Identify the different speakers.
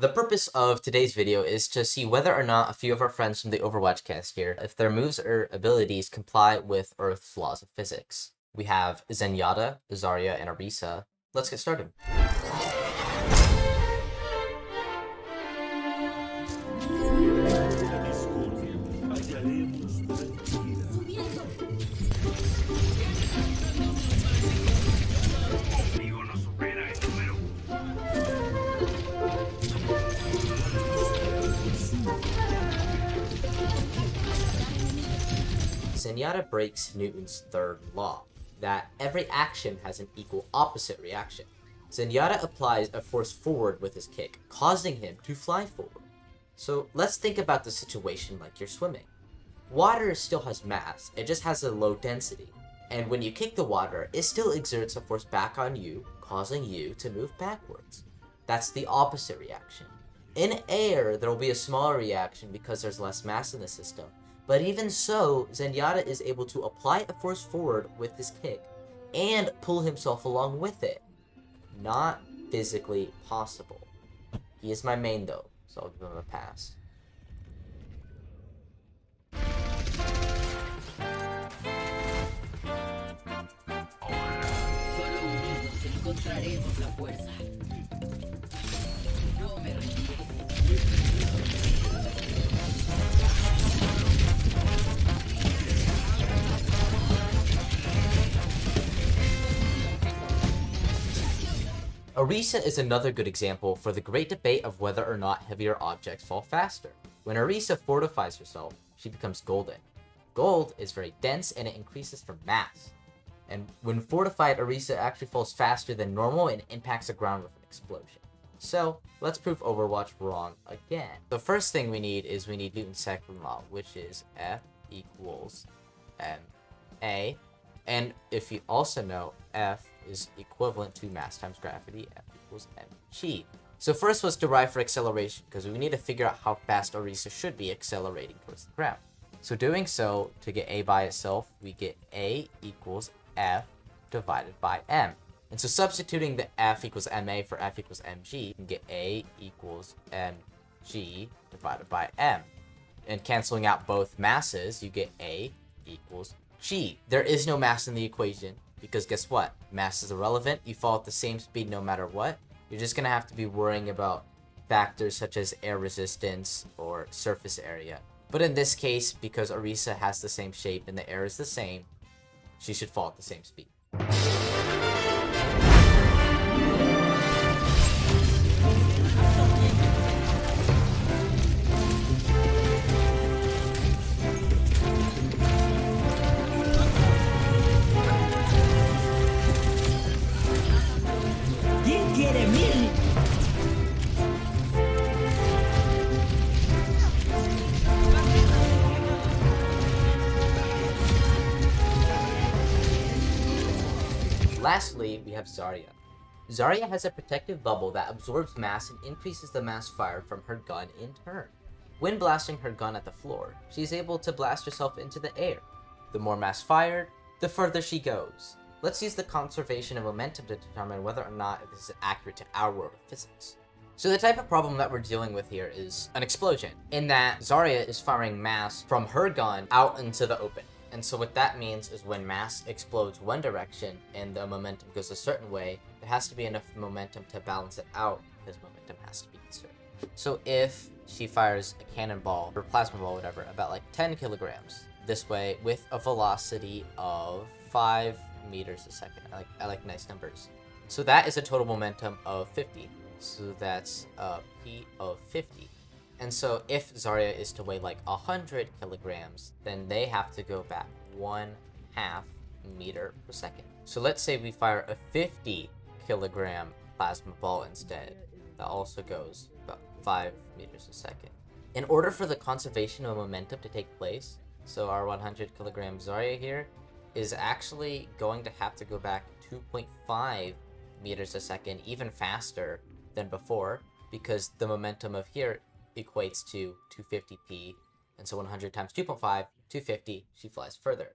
Speaker 1: The purpose of today's video is to see whether or not a few of our friends from the Overwatch cast here, if their moves or abilities comply with Earth's laws of physics. We have Zenyatta, Zarya, and Orisa. Let's get started. Zenyatta breaks Newton's third law, that every action has an equal opposite reaction. Zenyatta applies a force forward with his kick, causing him to fly forward. So let's think about the situation like you're swimming. Water still has mass, it just has a low density. And when you kick the water, it still exerts a force back on you, causing you to move backwards. That's the opposite reaction. In air, there will be a smaller reaction because there's less mass in the system. But even so, Zenyatta is able to apply a force forward with his kick and pull himself along with it. Not physically possible. He is my main though, so I'll give him a pass.
Speaker 2: Solo unidos encontraremos la fuerza. No me
Speaker 1: Orisa is another good example for the great debate of whether or not heavier objects fall faster. When Orisa fortifies herself, she becomes golden. Gold is very dense and it increases from mass. And when fortified, Orisa actually falls faster than normal and impacts the ground with an explosion. So, let's prove Overwatch wrong again. The first thing we need is Newton's second law, which is F equals ma. And if you also know, F is equivalent to mass times gravity, F equals mg. So first was derive for acceleration, because we need to figure out how fast Orisa should be accelerating towards the ground. So doing so, to get A by itself, we get A equals F divided by M. And so substituting the F equals ma for F equals mg, you can get A equals mg divided by M. And canceling out both masses, you get A equals G. There is no mass in the equation, because guess what? Mass is irrelevant. You fall at the same speed no matter what. You're just going to have to be worrying about factors such as air resistance or surface area. But in this case, because Orisa has the same shape and the air is the same, she should fall at the same speed. Lastly, we have Zarya. Zarya has a protective bubble that absorbs mass and increases the mass fired from her gun in turn. When blasting her gun at the floor, she is able to blast herself into the air. The more mass fired, the further she goes. Let's use the conservation of momentum to determine whether or not this is accurate to our world of physics. So the type of problem that we're dealing with here is an explosion, in that Zarya is firing mass from her gun out into the open. And so what that means is when mass explodes one direction and the momentum goes a certain way, there has to be enough momentum to balance it out, because momentum has to be conserved. So if she fires a cannonball or plasma ball, whatever, about like 10 kilograms this way with a velocity of 5 meters a second. I like nice numbers. So that is a total momentum of 50. So that's a P of 50. And so if Zarya is to weigh like 100 kilograms, then they have to go back 1/2 meter per second. So let's say we fire a 50 kilogram plasma ball instead. That also goes about 5 meters a second. In order for the conservation of momentum to take place, so our 100 kilogram Zarya here is actually going to have to go back 2.5 meters a second, even faster than before, because the momentum of here equates to 250p, and so 100 times 2.5, 250, she flies further.